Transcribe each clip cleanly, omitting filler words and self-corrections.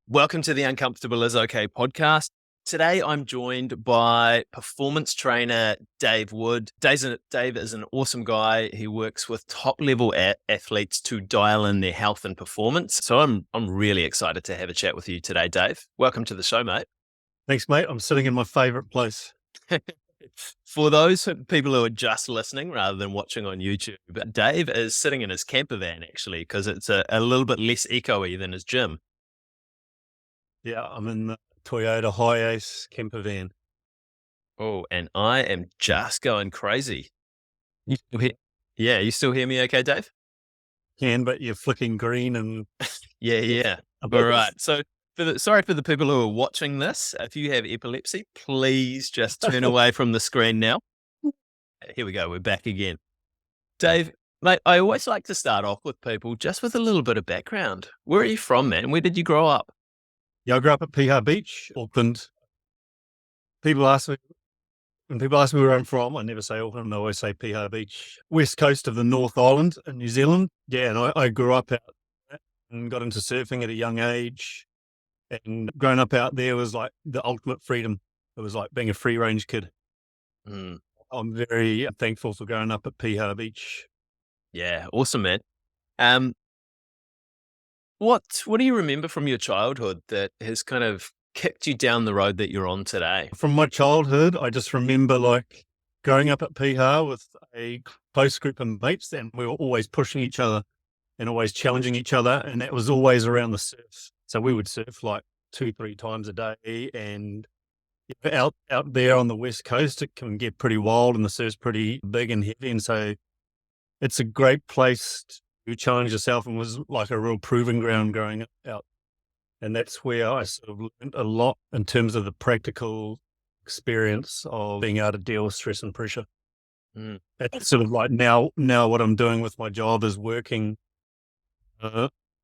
Welcome to the Uncomfortableisok podcast. Today, I'm joined by performance trainer Dave Wood. Dave is an awesome guy. He works with top-level athletes to dial in their health and performance. So I'm really excited to have a chat with you today, Dave. Welcome to the show, mate. Thanks, mate. I'm sitting in my favorite place. For those people who are just listening rather than watching on YouTube, Dave is sitting in his camper van, actually, because it's a little bit less echoey than his gym. Yeah, I'm in the Toyota Hiace camper van. Oh, and I am just going crazy. You still hear? Yeah, you still hear me okay, Dave? But you're flicking green and Yeah. All right. So sorry for the people who are watching this. If you have epilepsy, please just turn away from the screen now. Here we go. We're back again. Dave, mate, I always like to start off with people just with a little bit of background. Where are you from, man? Where did you grow up? Yeah, I grew up at Piha Beach, Auckland. When people ask me where I'm from, I never say Auckland, I always say Piha Beach. West coast of the North Island in New Zealand. Yeah, and I grew up out there and got into surfing at a young age. And growing up out there was like the ultimate freedom. It was like being a free range kid. Mm, I'm very thankful for growing up at Piha Beach. yeah, awesome, man. What do you remember from your childhood that has kind of kicked you down the road that you're on today? From my childhood, I just remember like growing up at Piha with a close group of mates, and we were always pushing each other and always challenging each other. And that was always around the surf. So we would surf like 2-3 times a day. And out there on the West Coast, it can get pretty wild and the surf's pretty big and heavy. And so it's a great place to challenge yourself, and was like a real proving ground growing out. And that's where I sort of learned a lot in terms of the practical experience of being able to deal with stress and pressure. Mm, It's sort of like now what I'm doing with my job is working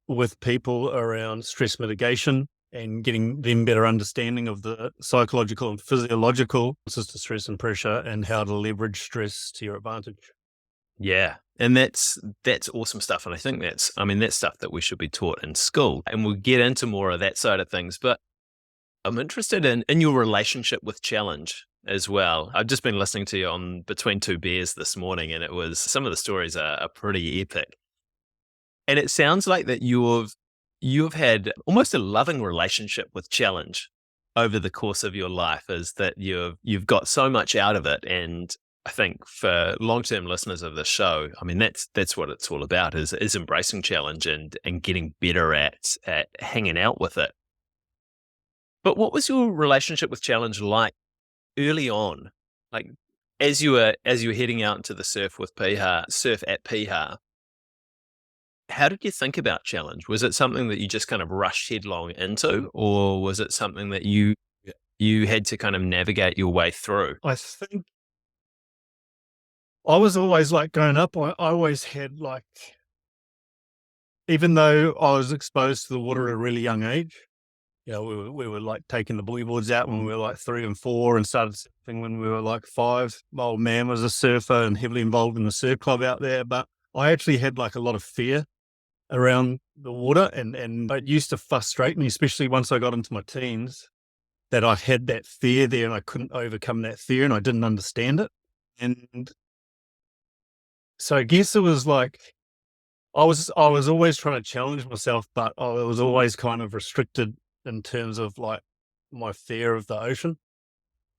with people around stress mitigation and getting them better understanding of the psychological and physiological responses to stress and pressure and how to leverage stress to your advantage. yeah. And that's awesome stuff. And I think that's stuff that we should be taught in school. And we'll get into more of that side of things. But I'm interested in your relationship with challenge as well. I've just been listening to you on Between Two Beers this morning, and some of the stories are pretty epic. And it sounds like that you've had almost a loving relationship with challenge over the course of your life, is that you've got so much out of it. And I think for long-term listeners of the show, I mean, that's what it's all about, is embracing challenge and getting better at hanging out with it. But what was your relationship with challenge like early on? Like as you were heading out into the surf at Piha, how did you think about challenge? Was it something that you just kind of rushed headlong into, or was it something that you had to kind of navigate your way through? I think I was always like growing up, I always had like, even though I was exposed to the water at a really young age, we were like taking the buoy boards out when we were like 3 and 4 and started surfing when we were like 5. My old man was a surfer and heavily involved in the surf club out there, but I actually had like a lot of fear around the water, and it used to frustrate me, especially once I got into my teens, that I had that fear there and I couldn't overcome that fear and I didn't understand it. And so I guess it was like I was always trying to challenge myself, but I was always kind of restricted in terms of like my fear of the ocean.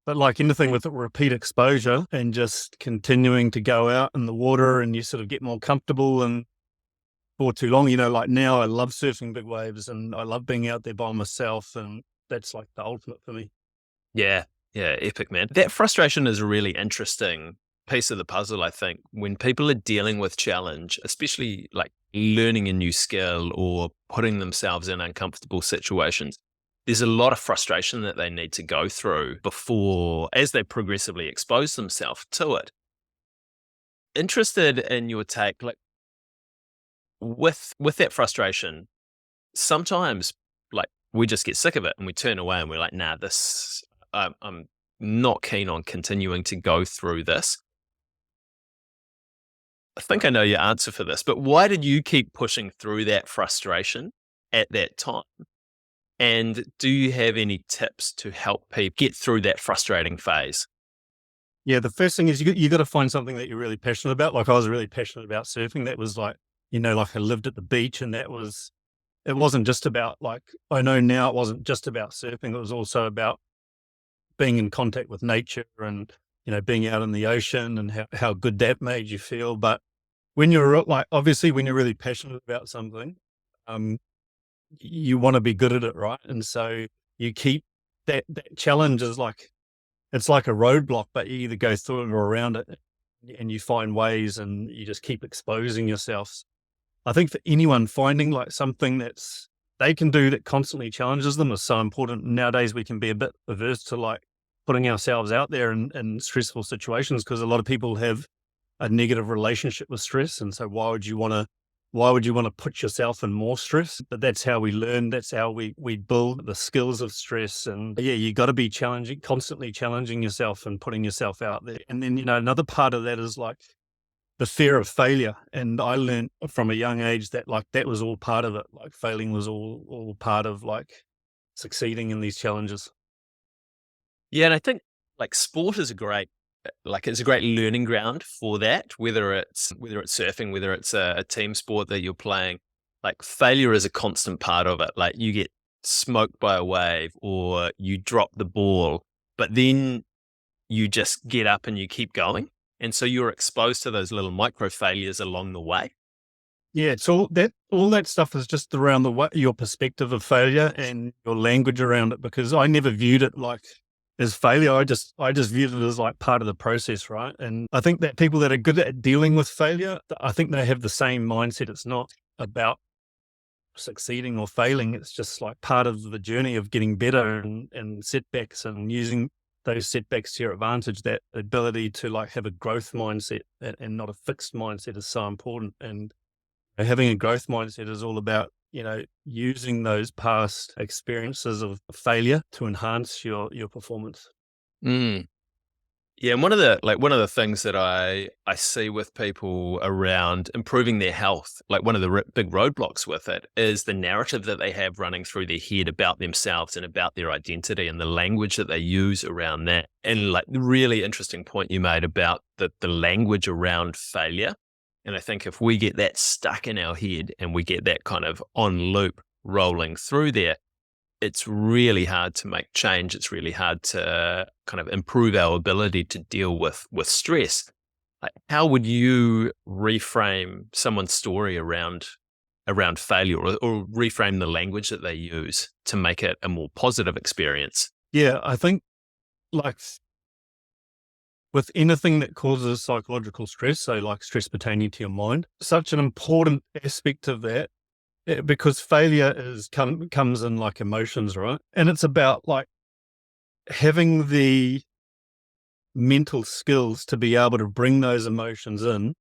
But like anything with repeat exposure and just continuing to go out in the water, and you sort of get more comfortable, and for too long, like now I love surfing big waves and I love being out there by myself, and that's like the ultimate for me. Yeah, epic, man. That frustration is a really interesting piece of the puzzle, I think. When people are dealing with challenge, especially like learning a new skill or putting themselves in uncomfortable situations, there's a lot of frustration that they need to go through before, as they progressively expose themselves to it. Interested in your take, like with that frustration, sometimes like we just get sick of it and we turn away and we're like, nah, I'm not keen on continuing to go through this. I think I know your answer for this, but why did you keep pushing through that frustration at that time? And do you have any tips to help people get through that frustrating phase? Yeah, the first thing is you got to find something that you're really passionate about. Like I was really passionate about surfing. That was like, like I lived at the beach, and it wasn't just about like, I know now it wasn't just about surfing. It was also about being in contact with nature and, being out in the ocean and how good that made you feel. But when you're like, obviously when you're really passionate about something, um, you want to be good at it. Right. And so you keep that challenge is like, it's like a roadblock, but you either go through it or around it, and you find ways and you just keep exposing yourself. I think for anyone, finding like something that's they can do that constantly challenges them is so important. Nowadays, we can be a bit averse to like putting ourselves out there in stressful situations, because a lot of people have a negative relationship with stress. And so why would you want to put yourself in more stress? But that's how we learn. That's how we build the skills of stress. And yeah, you got to be constantly challenging yourself and putting yourself out there. And then, another part of that is like the fear of failure. And I learned from a young age that like, that was all part of it. Like failing was all part of like succeeding in these challenges. Yeah, and I think like sport is it's a great learning ground for that, whether it's surfing, whether it's a team sport that you're playing. Like failure is a constant part of it. Like you get smoked by a wave or you drop the ball, but then you just get up and you keep going. And so you're exposed to those little micro failures along the way. Yeah, it's all that stuff is just around your perspective of failure and your language around it. Because I never viewed it like as failure. I just viewed it as like part of the process, right? And I think that people that are good at dealing with failure, I think they have the same mindset. It's not about succeeding or failing. It's just like part of the journey of getting better, and setbacks, and using those setbacks to your advantage. That ability to like have a growth mindset and not a fixed mindset is so important. And having a growth mindset is all about, using those past experiences of failure to enhance your performance. Mm. Yeah, and one of the things that I see with people around improving their health, like one of the big roadblocks with it is the narrative that they have running through their head about themselves and about their identity and the language that they use around that. And like the really interesting point you made about the language around failure. And I think if we get that stuck in our head and we get that kind of on loop rolling through there, it's really hard to make change. It's really hard to kind of improve our ability to deal with stress. Like, how would you reframe someone's story around failure, or reframe the language that they use to make it a more positive experience? Yeah, I think like with anything that causes psychological stress, so like stress pertaining to your mind, such an important aspect of that. Because failure comes in like emotions, right? And it's about like having the mental skills to be able to bring those emotions in,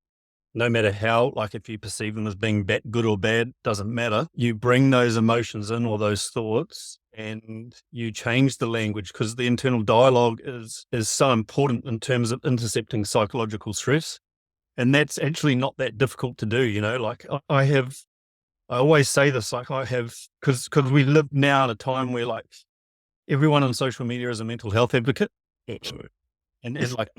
no matter how, like if you perceive them as being good or bad, doesn't matter. You bring those emotions in, or those thoughts, and you change the language, because the internal dialogue is so important in terms of intercepting psychological stress. And that's actually not that difficult to do, like I always say this, like I have, because we live now in a time where like everyone on social media is a mental health advocate, and it's like,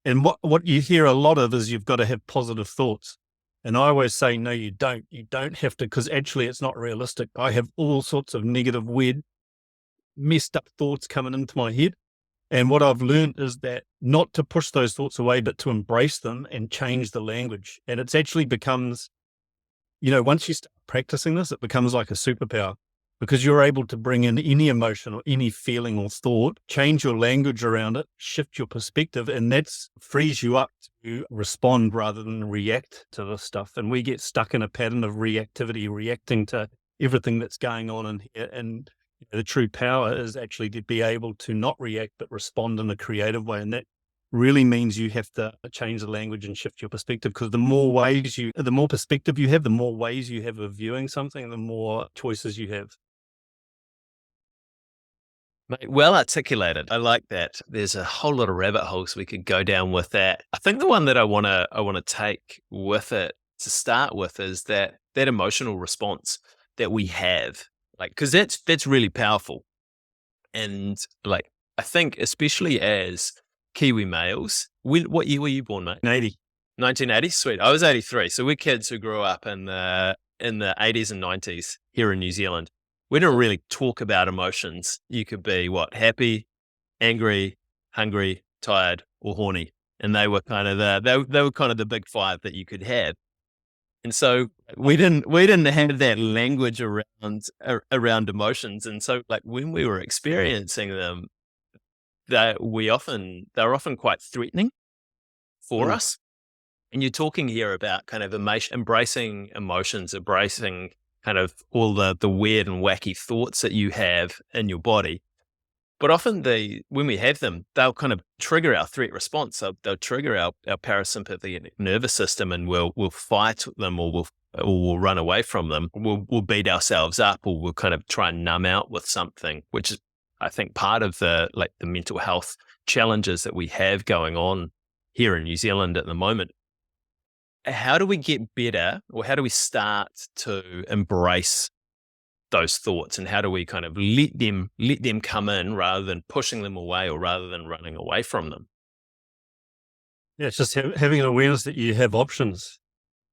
and what you hear a lot of is you've got to have positive thoughts. And I always say, no, you don't. You don't have to, because actually it's not realistic. I have all sorts of negative, weird, messed up thoughts coming into my head. And what I've learned is that not to push those thoughts away, but to embrace them and change the language. And it's actually becomes, once you start practicing this, it becomes like a superpower, because you're able to bring in any emotion or any feeling or thought, change your language around it, shift your perspective, and that frees you up to respond rather than react to this stuff. And we get stuck in a pattern of reactivity, reacting to everything that's going on in here. And the true power is actually to be able to not react, but respond in a creative way. And that really means you have to change the language and shift your perspective, because the more perspective you have, the more ways you have of viewing something, the more choices you have. Mate, well articulated. I like that. There's a whole lot of rabbit holes we could go down with that. I think the one that I wanna take with it to start with is that emotional response that we have. Like, because that's really powerful. And like, I think especially as Kiwi males, what year were you born, mate? 80. 1980. Sweet. I was 83. So we're kids who grew up in the 80s and 90s here in New Zealand. We didn't really talk about emotions. You could be happy, angry, hungry, tired, or horny, and they were kind of they were kind of the big five that you could have. And so we didn't have that language around emotions. And so like when we were experiencing them, they were often quite threatening for us. And you're talking here about kind of embracing emotions, embracing kind of all the weird and wacky thoughts that you have in your body. But often when we have them, they'll kind of trigger our threat response. They'll trigger our parasympathetic nervous system, and we'll fight them, or we'll run away from them. We'll beat ourselves up, or we'll kind of try and numb out with something, which is, I think, part of the mental health challenges that we have going on here in New Zealand at the moment. How do we get better, or how do we start to embrace those thoughts, and how do we kind of let them come in rather than pushing them away, or rather than running away from them? Yeah, it's just having an awareness that you have options.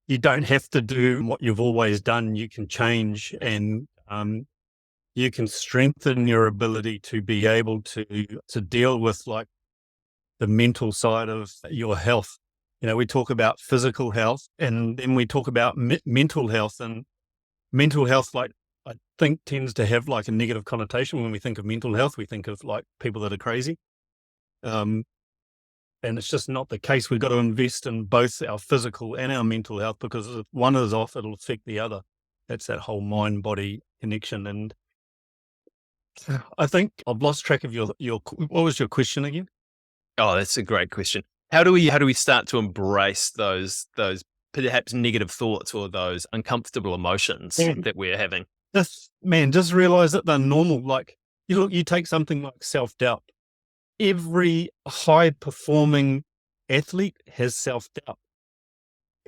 You don't have to do what you've always done. You can change, and you can strengthen your ability to be able to deal with like the mental side of your health. We talk about physical health, and then we talk about mental health, and mental health, like, I think tends to have like a negative connotation. When we think of mental health, we think of like people that are crazy. And it's just not the case. We've got to invest in both our physical and our mental health, because if one is off, it'll affect the other. That's that whole mind-body connection. And I think I've lost track of your what was your question again? Oh, that's a great question. How do we start to embrace those perhaps negative thoughts, or those uncomfortable emotions that we're having? Just realize that they're normal. Like, you take something like self-doubt. Every high-performing athlete has self-doubt.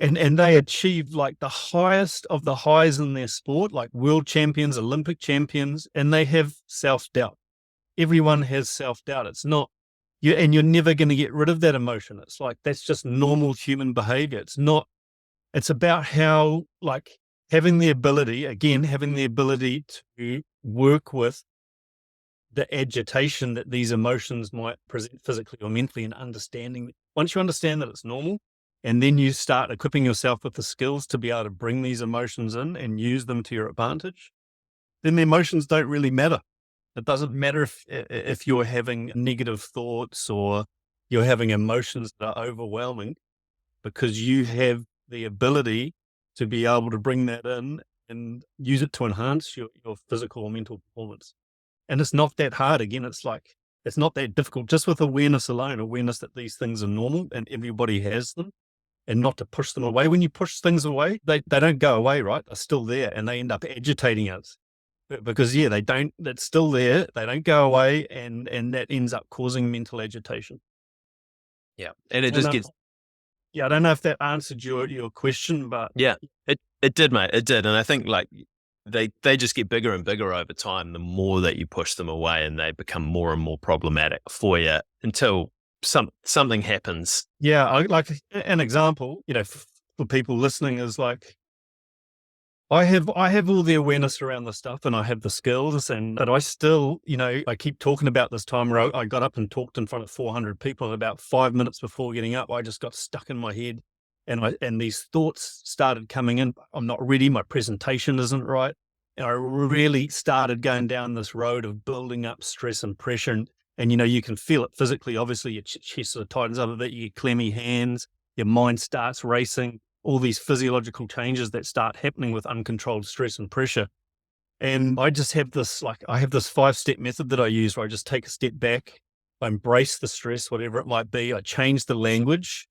And they achieve like the highest of the highs in their sport, like world champions, Olympic champions, and they have self-doubt. Everyone has self-doubt. It's not and you're never going to get rid of that emotion. It's like, that's just normal human behavior. It's about how, like, having the ability to work with the agitation that these emotions might present physically or mentally, and understanding. Once you understand that it's normal, and then you start equipping yourself with the skills to be able to bring these emotions in and use them to your advantage, then the emotions don't really matter. It doesn't matter if you're having negative thoughts, or you're having emotions that are overwhelming, because you have the ability to be able to bring that in and use it to enhance your physical or mental performance. And it's not that hard. Again, it's not that difficult. Just with awareness alone, awareness that these things are normal and everybody has them, and not to push them away. When you push things away, they don't go away, right? They're still there, and they end up agitating us. Because that's still there. They don't go away, and that ends up causing mental agitation. Yeah. And it just gets, yeah, I don't know if that answered your question, but yeah, it did, mate. It did. And I think like they just get bigger and bigger over time, the more that you push them away, and they become more and more problematic for you until something happens. Yeah. Like an example, for people listening, is like, I have all the awareness around the stuff, and I have the skills, but I still, I keep talking about this time where I got up and talked in front of 400 people, and about 5 minutes before getting up, I just got stuck in my head, and these thoughts started coming in. I'm not ready. My presentation isn't right. And I really started going down this road of building up stress and pressure. And you can feel it physically. Obviously, your chest sort of tightens up a bit. You get clammy hands. Your mind starts racing. All these physiological changes that start happening with uncontrolled stress and pressure. And I just have this, I have this 5-step method that I use, where I just take a step back, I embrace the stress, whatever it might be. I change the language.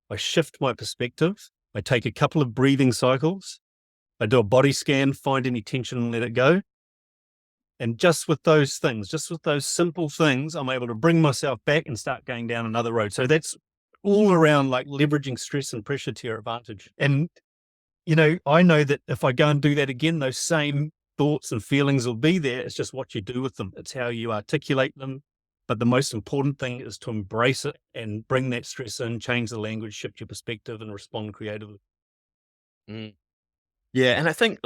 I shift my perspective. I take a couple of breathing cycles. I do a body scan, find any tension and let it go. And just with those things, just with those simple things, I'm able to bring myself back and start going down another road. So that's all around like leveraging stress and pressure to your advantage. And, I know that if I go and do that again, those same thoughts and feelings will be there. It's just what you do with them. It's how you articulate them. But the most important thing is to embrace it and bring that stress in, change the language, shift your perspective, and respond creatively. Mm. Yeah, and I think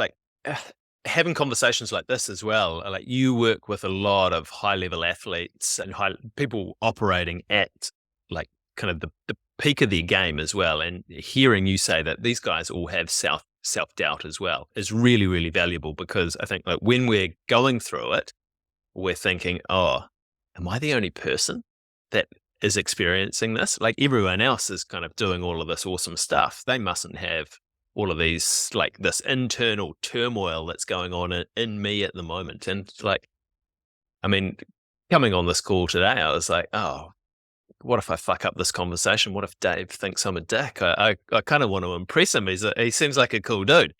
having conversations like this as well, like you work with a lot of high level athletes and people operating at like kind of the peak of their game as well. And hearing you say that these guys all have self doubt as well is really, really valuable, because I think like when we're going through it, we're thinking, oh, am I the only person that is experiencing this? Like everyone else is kind of doing all of this awesome stuff. They mustn't have all of these, like this internal turmoil that's going on in me at the moment. And it's like, I mean, coming on this call today, I was like, oh, what if I fuck up this conversation? What if Dave thinks I'm a dick? I kind of want to impress him. He seems like a cool dude.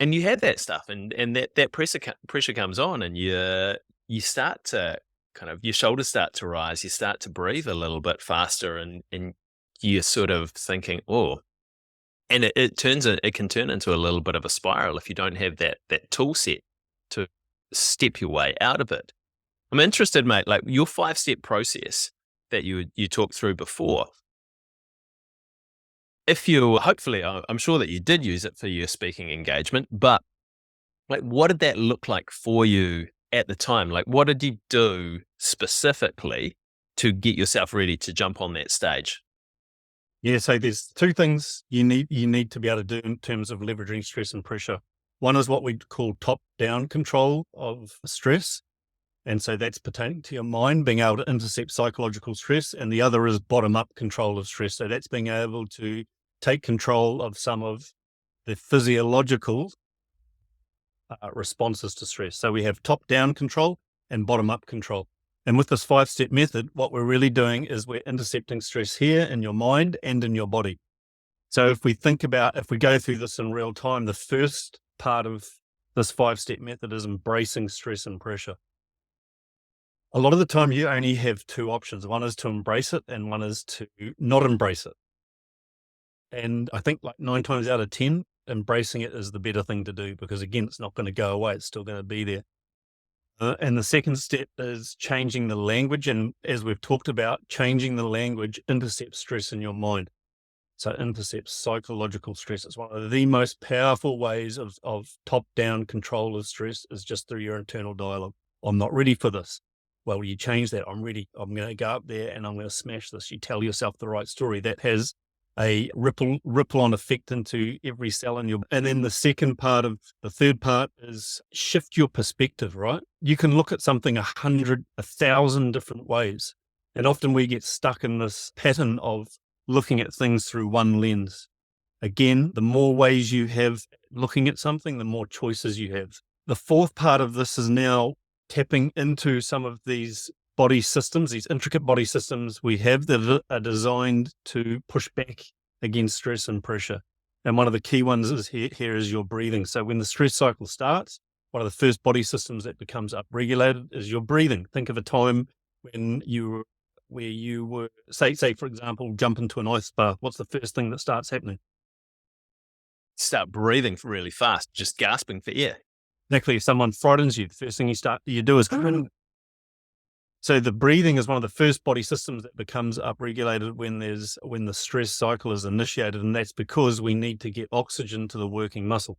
And you have that stuff, and that pressure comes on, and you start to kind of, your shoulders start to rise, you start to breathe a little bit faster, and you're sort of thinking, oh, and it can turn into a little bit of a spiral if you don't have that tool set to step your way out of it. I'm interested, mate, like your 5-step process that you talked through before. If you, hopefully, I'm sure that you did use it for your speaking engagement, but like, what did that look like for you at the time? Like, what did you do specifically to get yourself ready to jump on that stage? Yeah, so there's two things you need to be able to do in terms of leveraging stress and pressure. One is what we call top-down control of stress. And so that's pertaining to your mind, being able to intercept psychological stress. And the other is bottom-up control of stress. So that's being able to take control of some of the physiological responses to stress. So we have top-down control and bottom-up control. And with this 5-step method, what we're really doing is we're intercepting stress here in your mind and in your body. So if we go through this in real time, the first part of this 5-step method is embracing stress and pressure. A lot of the time you only have two options. One is to embrace it and one is to not embrace it. And I think like 9 times out of 10, embracing it is the better thing to do, because again, it's not going to go away. It's still going to be there. And the second step is changing the language. And as we've talked about, changing the language intercepts stress in your mind. So intercepts psychological stress. It's one of the most powerful ways of top-down control of stress is just through your internal dialogue. I'm not ready for this. Well, you change that. I'm ready. I'm going to go up there and I'm going to smash this. You tell yourself the right story. That has a ripple-on effect into every cell in your. And then the third part is shift your perspective, right? You can look at something 100, 1,000 different ways. And often we get stuck in this pattern of looking at things through one lens. Again, the more ways you have looking at something, the more choices you have. The fourth part of this is now tapping into some of these body systems, these intricate body systems we have that are designed to push back against stress and pressure. And one of the key ones is here is your breathing. So when the stress cycle starts, one of the first body systems that becomes upregulated is your breathing. Think of a time when you were, say for example, jump into an ice bath. What's the first thing that starts happening? Start breathing really fast, just gasping for air. Exactly. If someone frightens you, the first thing you do is. So the breathing is one of the first body systems that becomes upregulated when the stress cycle is initiated, and that's because we need to get oxygen to the working muscle.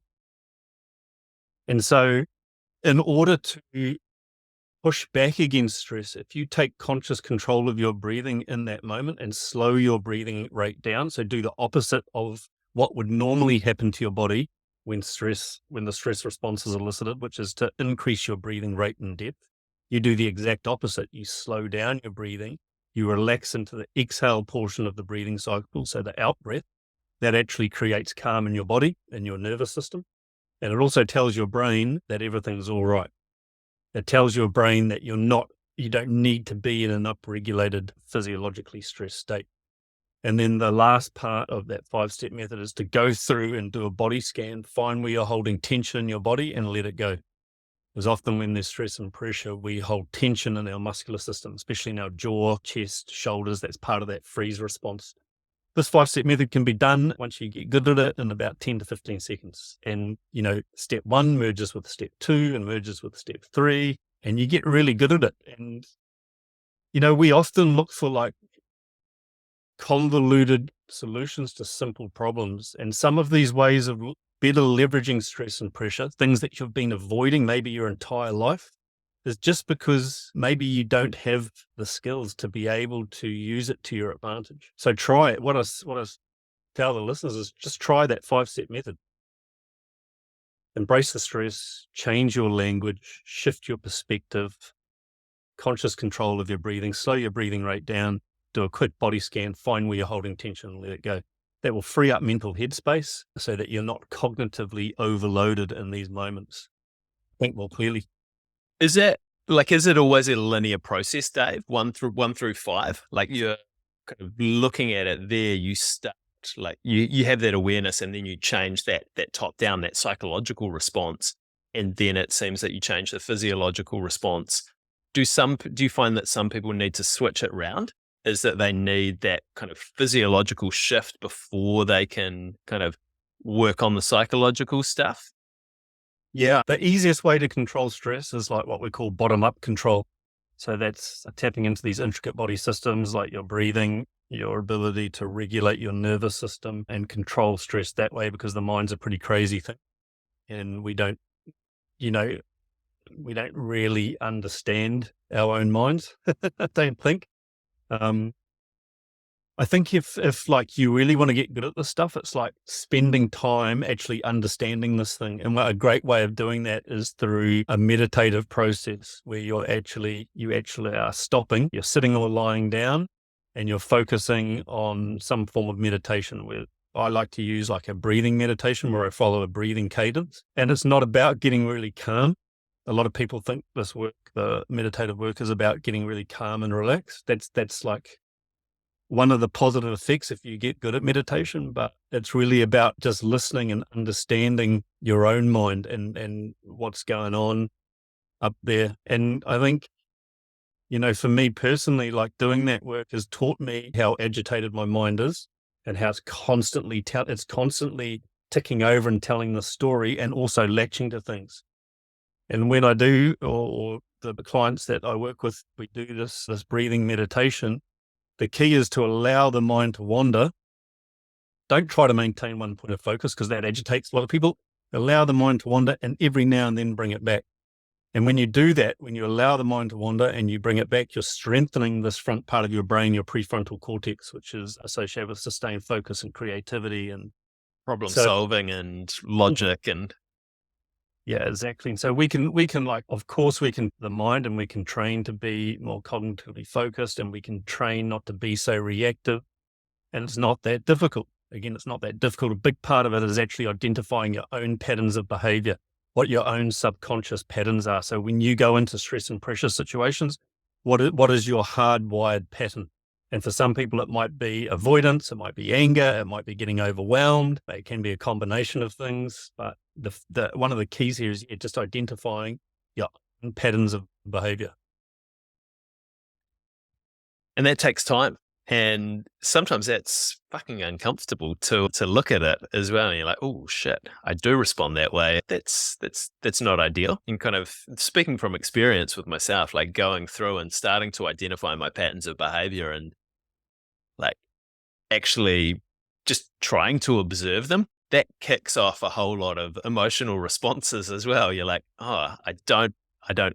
And so, in order to push back against stress, if you take conscious control of your breathing in that moment and slow your breathing rate down, so do the opposite of what would normally happen to your body when the stress response is elicited, which is to increase your breathing rate and depth. You do the exact opposite. You slow down your breathing. You relax into the exhale portion of the breathing cycle, so the out breath. That actually creates calm in your body and your nervous system. And it also tells your brain that everything's all right. It tells your brain that you don't need to be in an upregulated, physiologically stressed state. And then the last part of that 5-step method is to go through and do a body scan, find where you're holding tension in your body and let it go. Because often when there's stress and pressure, we hold tension in our muscular system, especially in our jaw, chest, shoulders. That's part of that freeze response. This 5-step method can be done once you get good at it in about 10 to 15 seconds. And, step 1 merges with step 2 and merges with step 3, and you get really good at it. And, we often look for like convoluted solutions to simple problems. And some of these ways of better leveraging stress and pressure, things that you've been avoiding maybe your entire life, is just because maybe you don't have the skills to be able to use it to your advantage. So try it. What I tell the listeners is just try that 5-step method. Embrace the stress, change your language, shift your perspective, conscious control of your breathing, slow your breathing rate down, do a quick body scan, find where you're holding tension and let it go. That will free up mental headspace so that you're not cognitively overloaded in these moments. Think more clearly. Is it always a linear process, Dave? 1 through 5? Like you're kind of looking at it there, you start like you have that awareness and then you change that top down, that psychological response. And then it seems that you change the physiological response. Do you find that some people need to switch it around? Is that they need that kind of physiological shift before they can kind of work on the psychological stuff? Yeah. The easiest way to control stress is like what we call bottom-up control. So that's tapping into these intricate body systems like your breathing, your ability to regulate your nervous system and control stress that way, because the mind's a pretty crazy thing. And we don't really understand our own minds, I don't think. I think if like you really want to get good at this stuff, it's like spending time actually understanding this thing. And a great way of doing that is through a meditative process where you actually are stopping, you're sitting or lying down and you're focusing on some form of meditation. Where I like to use like a breathing meditation where I follow a breathing cadence. And it's not about getting really calm. A lot of people think this work, the meditative work, is about getting really calm and relaxed. That's like one of the positive effects if you get good at meditation, but it's really about just listening and understanding your own mind and what's going on up there. And I think, for me personally, like doing that work has taught me how agitated my mind is and how it's constantly ticking over and telling the story and also latching to things. And when I do, or the clients that I work with, we do this breathing meditation, the key is to allow the mind to wander. Don't try to maintain one point of focus because that agitates a lot of people. Allow the mind to wander and every now and then bring it back. And when you do that, when you allow the mind to wander and you bring it back, you're strengthening this front part of your brain, your prefrontal cortex, which is associated with sustained focus and creativity and problem solving and logic and... Yeah, exactly. And so we can like, of course we can the mind and we can train to be more cognitively focused and we can train not to be so reactive. And it's not that difficult. Again, it's not that difficult. A big part of it is actually identifying your own patterns of behavior, what your own subconscious patterns are. So when you go into stress and pressure situations, what is your hardwired pattern? And for some people, it might be avoidance, it might be anger, it might be getting overwhelmed. It can be a combination of things. But the one of the keys here is just identifying your own patterns of behavior. And that takes time. And sometimes that's fucking uncomfortable to look at it as well. And you're like, oh shit, I do respond that way. That's not ideal. And kind of speaking from experience with myself, like going through and starting to identify my patterns of behavior and like actually just trying to observe them, that kicks off a whole lot of emotional responses as well. You're like, oh, I don't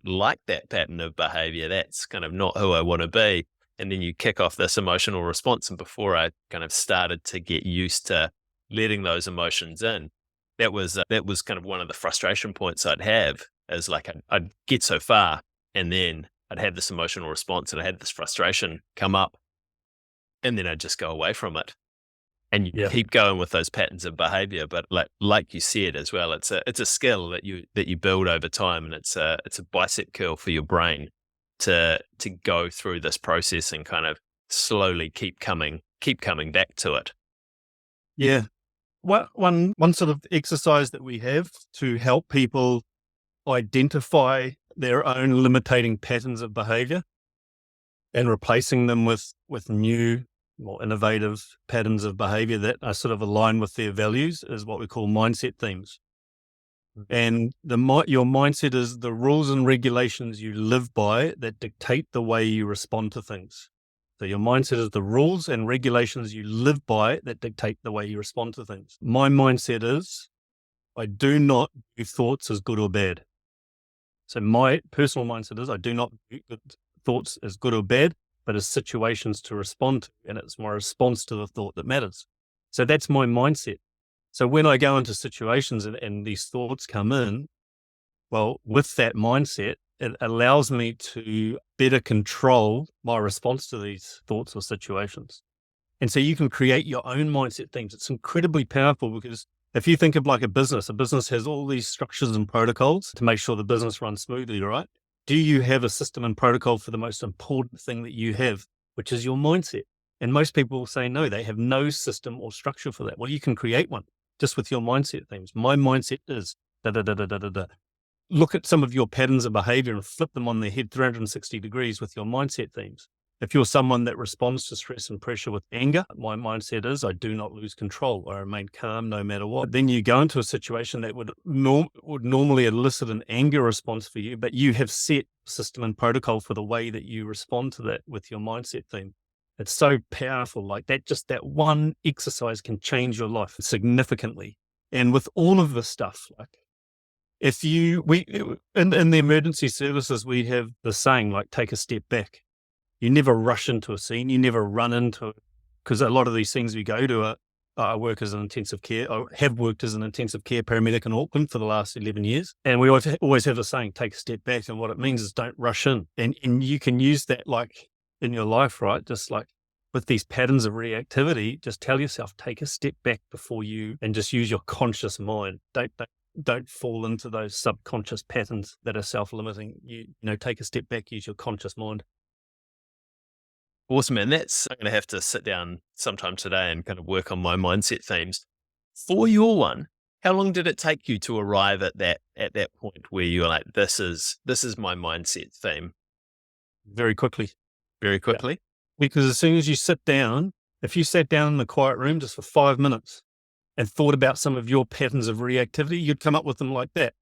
like that pattern of behavior. That's kind of not who I want to be. And then you kick off this emotional response. And before I kind of started to get used to letting those emotions in, that was kind of one of the frustration points I'd have, is like I'd get so far and then I'd have this emotional response and I had this frustration come up and then I'd just go away from it. And you keep going with those patterns of behavior. But like you said as well, it's a skill that you build over time, and it's a bicep curl for your brain to go through this process and kind of slowly keep coming back to it. Yeah. One sort of exercise that we have to help people identify their own limiting patterns of behavior and replacing them with new more innovative patterns of behavior that are sort of aligned with their values is what we call mindset themes. And your mindset is the rules and regulations you live by that dictate the way you respond to things. So your mindset is the rules and regulations you live by that dictate the way you respond to things. My mindset is I do not view thoughts as good or bad. So my personal mindset is I do not view thoughts as good or bad, but as situations to respond to, and it's my response to the thought that matters. So that's my mindset. So when I go into situations and these thoughts come in, well, with that mindset, it allows me to better control my response to these thoughts or situations. And so you can create your own mindset themes. It's incredibly powerful because if you think of like a business has all these structures and protocols to make sure the business runs smoothly, right? Do you have a system and protocol for the most important thing that you have, which is your mindset? And most people will say no, they have no system or structure for that. Well, you can create one just with your mindset themes. My mindset is da da da da da da da. Look at some of your patterns of behavior and flip them on their head 360 degrees with your mindset themes. If you're someone that responds to stress and pressure with anger, my mindset is I do not lose control. I remain calm no matter what. Then you go into a situation that would normally elicit an anger response for you, but you have set system and protocol for the way that you respond to that with your mindset theme. It's so powerful. Like that, just that one exercise can change your life significantly. And with all of this stuff, like in the emergency services, we have the saying, like, take a step back. You never rush into a scene. You never run into it. Because a lot of these things we go to I work as an intensive care. I have worked as an intensive care paramedic in Auckland for the last 11 years. And we always have the saying, take a step back. And what it means is don't rush in. And you can use that like in your life, right? Just like with these patterns of reactivity, just tell yourself, take a step back and just use your conscious mind. Don't fall into those subconscious patterns that are self-limiting. You take a step back, use your conscious mind. Awesome, man. I'm going to have to sit down sometime today and kind of work on my mindset themes. For your one, how long did it take you to arrive at that point where you're like, this is my mindset theme? Very quickly. Very quickly? Yeah. Because as soon as you sit down, if you sat down in the quiet room just for 5 minutes and thought about some of your patterns of reactivity, you'd come up with them like that.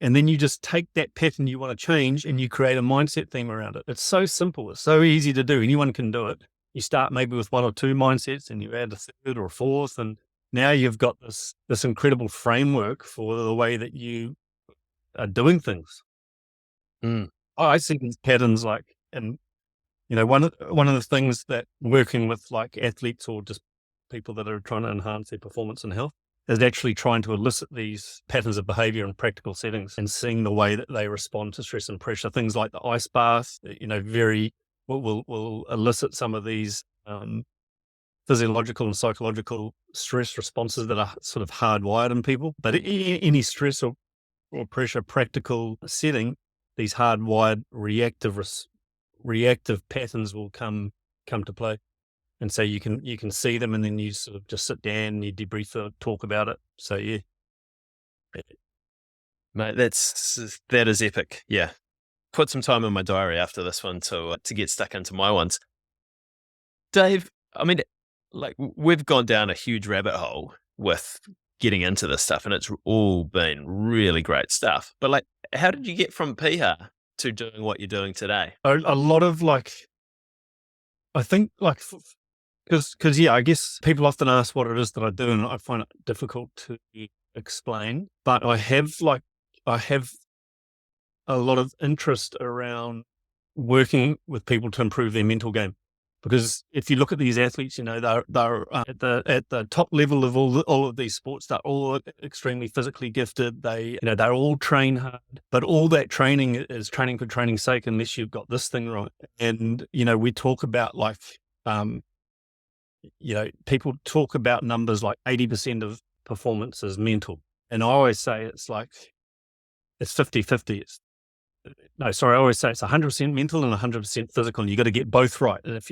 And then you just take that pattern you want to change and you create a mindset theme around it. It's so simple. It's so easy to do. Anyone can do it. You start maybe with 1 or 2 mindsets and you add a third or a fourth. And now you've got this incredible framework for the way that you are doing things. I see these patterns like, and one of the things that working with like athletes or just people that are trying to enhance their performance and health is actually trying to elicit these patterns of behavior in practical settings and seeing the way that they respond to stress and pressure. Things like the ice bath, will elicit some of these physiological and psychological stress responses that are sort of hardwired in people. But any stress or pressure practical setting, these hardwired reactive patterns will come to play. And so you can see them, and then you sort of just sit down and you debrief it, talk about it. So yeah, mate, that is epic. Yeah, put some time in my diary after this one to get stuck into my ones. Dave, I mean, like we've gone down a huge rabbit hole with getting into this stuff, and it's all been really great stuff. But like, how did you get from Piha to doing what you're doing today? A lot of like, I think like. Because I guess people often ask what it is that I do, and I find it difficult to explain. But I have a lot of interest around working with people to improve their mental game. Because if you look at these athletes, they're at the top level of all of these sports. They're all extremely physically gifted. They're all train hard, but all that training is training for training's sake, unless you've got this thing right. And we talk about like. People talk about numbers like 80% of performance is mental. And I always say it's 50-50. I always say it's 100% mental and 100% physical. And you got to get both right. And if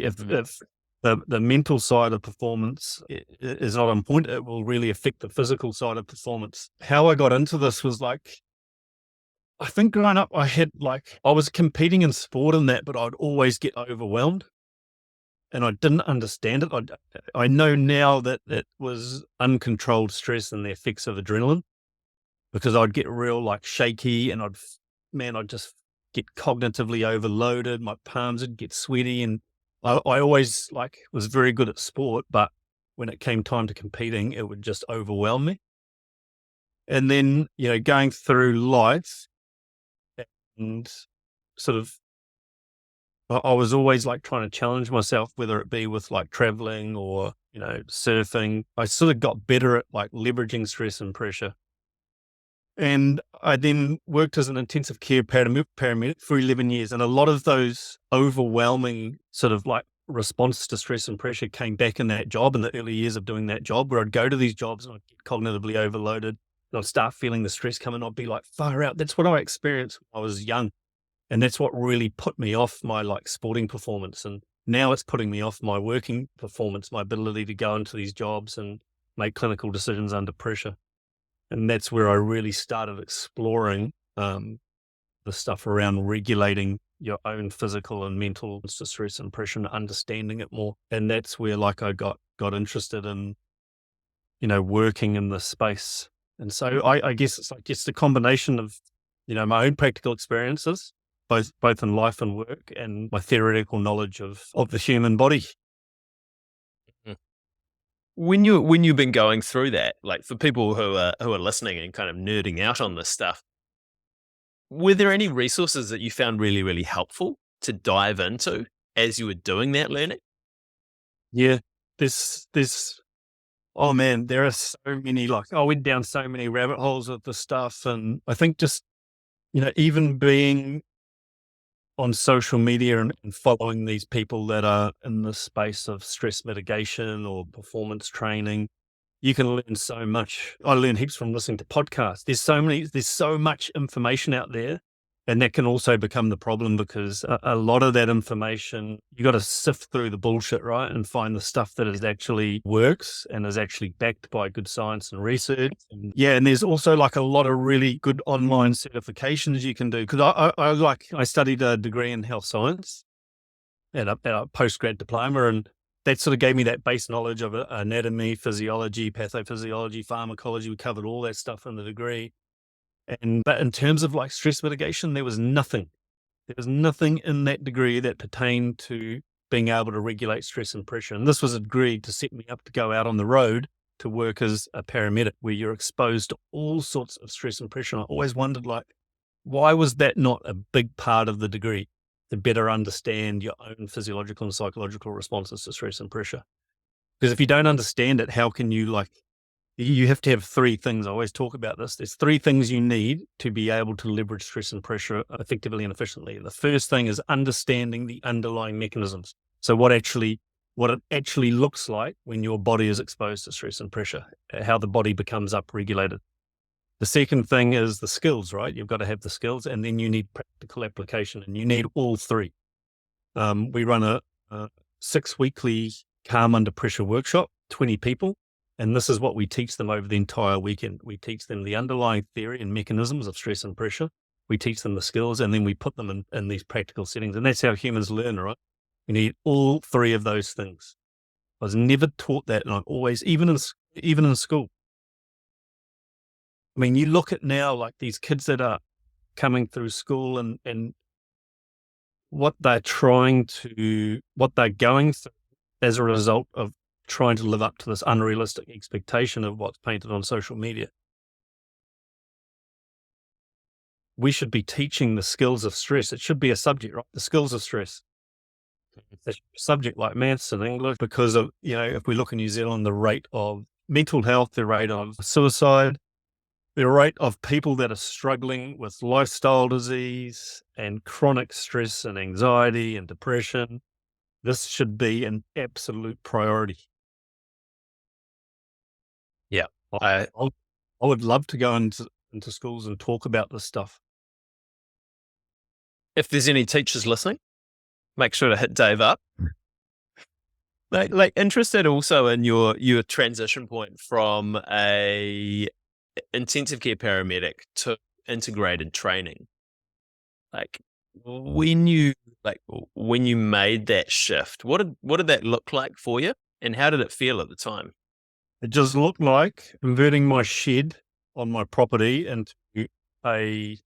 the mental side of performance is not on point, it will really affect the physical side of performance. How I got into this was like, I think growing up, I was competing in sport and that, but I'd always get overwhelmed. and I didn't understand it. I know now that it was uncontrolled stress and the effects of adrenaline, because I'd get real like shaky and I'd just get cognitively overloaded. My palms would get sweaty, and I always like was very good at sport, but when it came time to competing, it would just overwhelm me. And then, going through life and sort of, I was always like trying to challenge myself, whether it be with like traveling or, surfing. I sort of got better at like leveraging stress and pressure. And I then worked as an intensive care paramedic for 11 years. And a lot of those overwhelming sort of like response to stress and pressure came back in that job, in the early years of doing that job, where I'd go to these jobs and I'd get cognitively overloaded. And I'd start feeling the stress coming. I'd be like, far out. That's what I experienced when I was young. And that's what really put me off my like sporting performance. And now it's putting me off my working performance, my ability to go into these jobs and make clinical decisions under pressure. And that's where I really started exploring the stuff around regulating your own physical and mental stress and pressure and understanding it more. And that's where like I got interested in, working in this space. And so I guess it's like just a combination of, my own practical experiences, both in life and work, and my theoretical knowledge of the human body. When you've been going through that, like for people who are listening and kind of nerding out on this stuff, were there any resources that you found really, really helpful to dive into as you were doing that learning? Yeah. This oh man, there are so many, like I went down so many rabbit holes of the stuff. And I think just, even being on social media and following these people that are in the space of stress mitigation or performance training, you can learn so much. I learn heaps from listening to podcasts. There's so much information out there. And that can also become the problem, because a lot of that information, you got to sift through the bullshit, right? And find the stuff that is actually works and is actually backed by good science and research. And and there's also like a lot of really good online certifications you can do. Cause I studied a degree in health science at a postgrad diploma, and that sort of gave me that base knowledge of anatomy, physiology, pathophysiology, pharmacology. We covered all that stuff in the degree. But in terms of like stress mitigation, there was nothing. There was nothing in that degree that pertained to being able to regulate stress and pressure. And this was a degree to set me up to go out on the road to work as a paramedic, where you're exposed to all sorts of stress and pressure. And I always wondered, like, why was that not a big part of the degree, to better understand your own physiological and psychological responses to stress and pressure? Because if you don't understand it, how can you you have to have three things. I always talk about this. There's three things you need to be able to leverage stress and pressure effectively and efficiently. The first thing is understanding the underlying mechanisms. So what it actually looks like when your body is exposed to stress and pressure, how the body becomes upregulated. The second thing is the skills, right? You've got to have the skills, and then you need practical application, and you need all three. We run a 6-weekly calm under pressure workshop, 20 people. And this is what we teach them over the entire weekend. We teach them the underlying theory and mechanisms of stress and pressure. We teach them the skills, and then we put them in these practical settings. And that's how humans learn, right? We need all three of those things. I was never taught that, and I always, even in school. I mean, you look at now, like these kids that are coming through school and what they're going through as a result of trying to live up to this unrealistic expectation of what's painted on social media. We should be teaching the skills of stress. It should be a subject, right? The skills of stress. It's a subject like maths and English, because of, if we look in New Zealand, the rate of mental health, the rate of suicide, the rate of people that are struggling with lifestyle disease and chronic stress and anxiety and depression. This should be an absolute priority. Yeah. I would love to go into schools and talk about this stuff. If there's any teachers listening, make sure to hit Dave up. Like interested also in your transition point from a intensive care paramedic to integrated training. Like when you like when you made that shift, what did that look like for you, and how did it feel at the time? It just looked like converting my shed on my property into a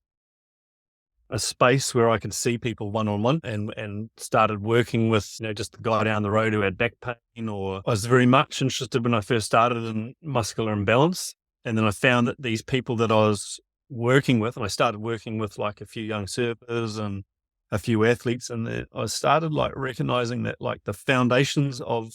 space where I could see people one-on-one, and started working with, just the guy down the road who had back pain. Or I was very much interested when I first started in muscular imbalance. And then I found that these people that I was working with, and I started working with like a few young surfers and a few athletes, and I started like recognizing that like the foundations of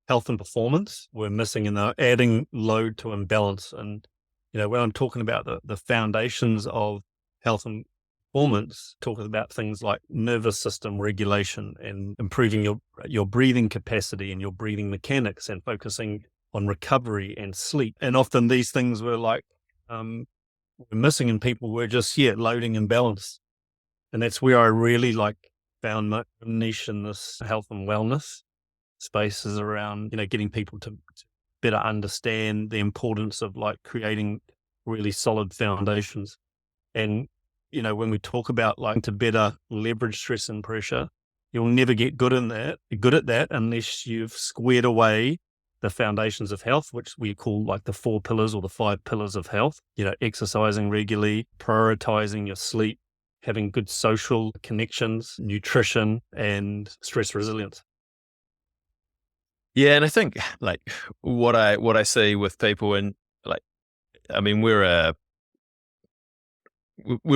health and performance were missing, and they were adding load to imbalance. And, when I'm talking about the foundations of health and performance, talking about things like nervous system regulation and improving your breathing capacity and your breathing mechanics, and focusing on recovery and sleep. And often these things were like were missing, and people were just loading imbalance. And that's where I really like found my niche in this health and wellness spaces around, getting people to better understand the importance of like creating really solid foundations. And, when we talk about like to better leverage stress and pressure, you'll never get good at that unless you've squared away the foundations of health, which we call like the 4 pillars or the 5 pillars of health, exercising regularly, prioritizing your sleep, having good social connections, nutrition, and stress resilience. Yeah, and I think like what I see with people, and like, I mean, we're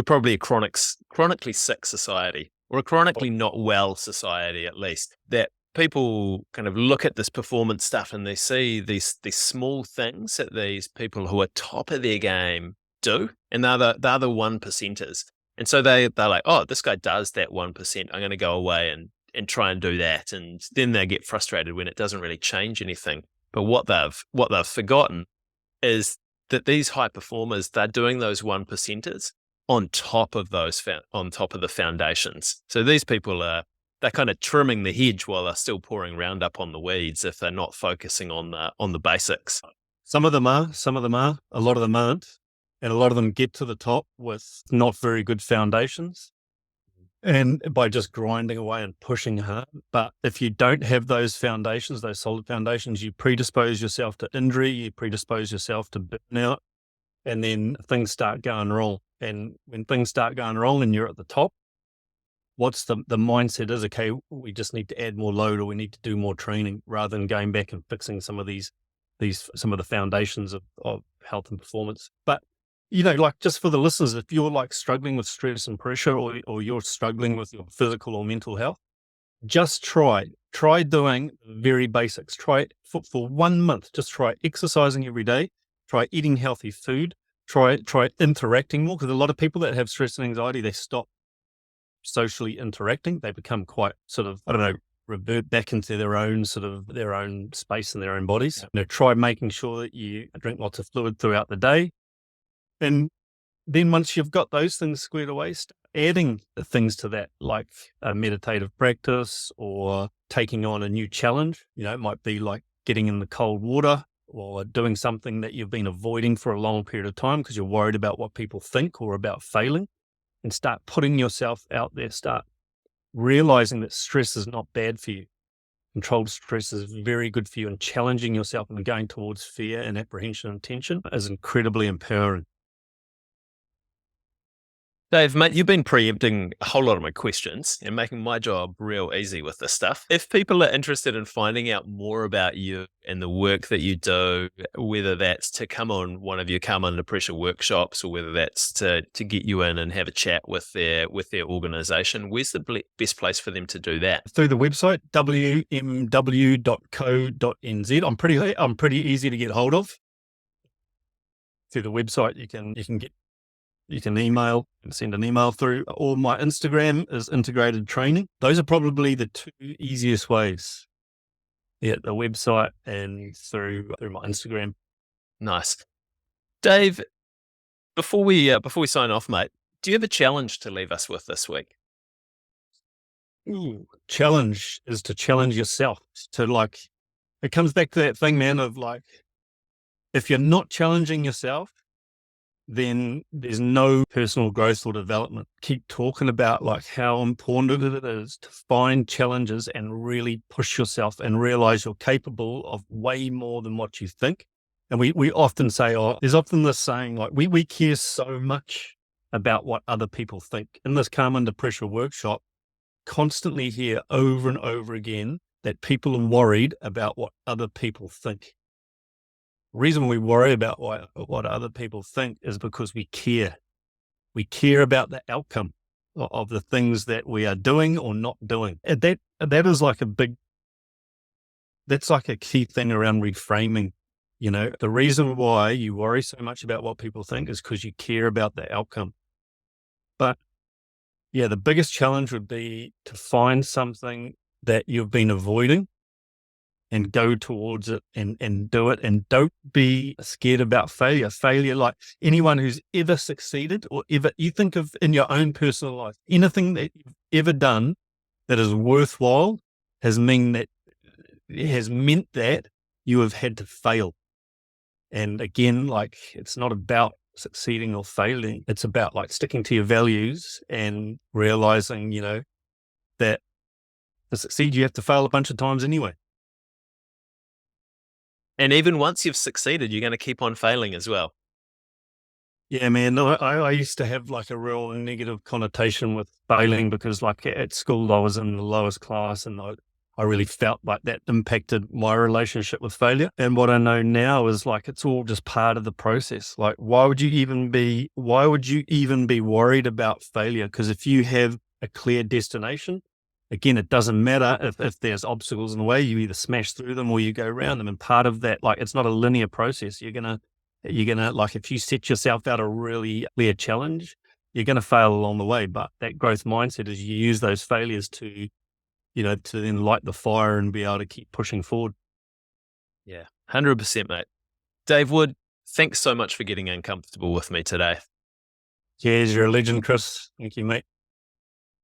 probably a chronically sick society, or a chronically not well society, at least, that people kind of look at this performance stuff and they see these small things that these people who are top of their game do, and they're the 1%ers. And so they're like, oh, this guy does that 1%. I'm going to go away and try and do that. And then they get frustrated when it doesn't really change anything. But what they've forgotten is that these high performers, they're doing those 1%ers on top of the foundations. So these people they're kind of trimming the hedge while they're still pouring Roundup on the weeds if they're not focusing on the basics. Some of them are, a lot of them aren't. And a lot of them get to the top with not very good foundations, and by just grinding away and pushing hard. But if you don't have those foundations, those solid foundations, you predispose yourself to injury, you predispose yourself to burnout, and then things start going wrong. And when things start going wrong and you're at the top, what's the mindset is, okay, we just need to add more load, or we need to do more training, rather than going back and fixing some of some of the foundations of health and performance. But, like, just for the listeners, if you're like struggling with stress and pressure, or you're struggling with your physical or mental health, just try doing very basics. Try for 1 month, just try exercising every day, try eating healthy food, try interacting more, because a lot of people that have stress and anxiety, they stop socially interacting. They become quite sort of, revert back into their own space in their own bodies. Try making sure that you drink lots of fluid throughout the day. And then once you've got those things squared away, start adding things to that, like a meditative practice, or taking on a new challenge. It might be like getting in the cold water, or doing something that you've been avoiding for a long period of time because you're worried about what people think or about failing, and start putting yourself out there. Start realizing that stress is not bad for you. Controlled stress is very good for you, and challenging yourself and going towards fear and apprehension and tension is incredibly empowering. Dave, mate, you've been preempting a whole lot of my questions and making my job real easy with this stuff. If people are interested in finding out more about you and the work that you do, whether that's to come on one of your Come Under Pressure workshops, or whether that's to get you in and have a chat with their organisation, where's the best place for them to do that? Through the website, wmw.co.nz. I'm pretty easy to get hold of. Through the website, you can email and send an email through, or my Instagram is integrated training. Those are probably the 2 easiest ways. The website and through my Instagram. Nice. Dave, before we sign off, mate, do you have a challenge to leave us with this week? Challenge is to challenge yourself. It comes back to that thing, man, of like, if you're not challenging yourself, then there's no personal growth or development. Keep talking about like how important it is to find challenges and really push yourself and realize you're capable of way more than what you think. And we often say, there's often this saying, like, we care so much about what other people think. In this Calm Under Pressure workshop, constantly hear over and over again that people are worried about what other people think. The reason we worry about what other people think is because we care. We care about the outcome of the things that we are doing or not doing. And that is like that's like a key thing around reframing. You know, the reason why you worry so much about what people think is because you care about the outcome. But yeah, the biggest challenge would be to find something that you've been avoiding and go towards it and do it. And don't be scared about failure. Failure, like anyone who's ever succeeded or ever, you think of in your own personal life, anything that you've ever done that is worthwhile has meant that you have had to fail. And again, like, it's not about succeeding or failing. It's about like sticking to your values and realizing, you know, that to succeed, you have to fail a bunch of times anyway. And even once you've succeeded, you're going to keep on failing as well. Yeah, man. I used to have like a real negative connotation with failing because like at school, I was in the lowest class and I really felt like that impacted my relationship with failure. And what I know now is like, it's all just part of the process. Like, why would you even be worried about failure? Because if you have a clear destination, again, it doesn't matter if there's obstacles in the way, you either smash through them or you go around them. And part of that, like, it's not a linear process. You're going to like, if you set yourself out a really clear challenge, you're going to fail along the way. But that growth mindset is you use those failures to then light the fire and be able to keep pushing forward. Yeah, 100%, mate. Dave Wood, thanks so much for getting uncomfortable with me today. Cheers, you're a legend, Chris. Thank you, mate.